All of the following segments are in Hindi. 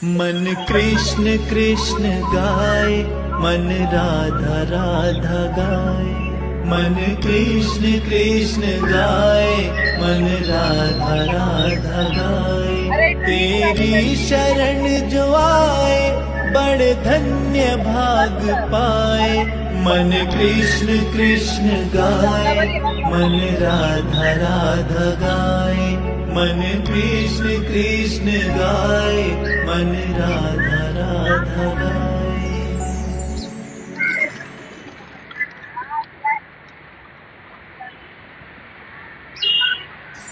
मन कृष्ण कृष्ण गाए, मन राधा राधा गाए। मन कृष्ण कृष्ण गाए, मन राधा राधा गाए। तेरी शरण जो आए, बड़े धन्य भाग पाए। मन कृष्ण कृष्ण गाए, मन राधा राधा गाए। मन कृष्ण कृष्ण गाए, मन राधा राधा गाए।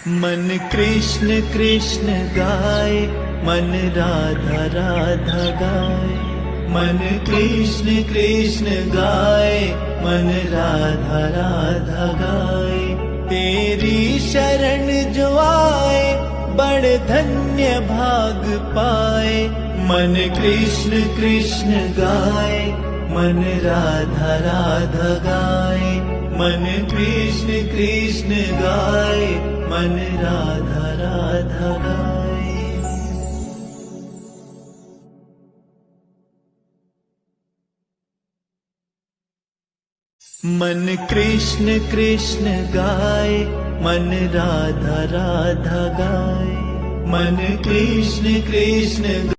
मन कृष्ण कृष्ण गाए, मन राधा राधा गाए। मन कृष्ण कृष्ण गाए, मन राधा राधा गाए। तेरी शरण जो आए, बड़े धन्य भाग पाए। मन कृष्ण कृष्ण गाए, मन राधा राधा गाए। मन कृष्ण कृष्ण गाए, मन राधा राधा गाए। मन कृष्ण कृष्ण गाए, मन राधा राधा गाए। मन कृष्ण कृष्ण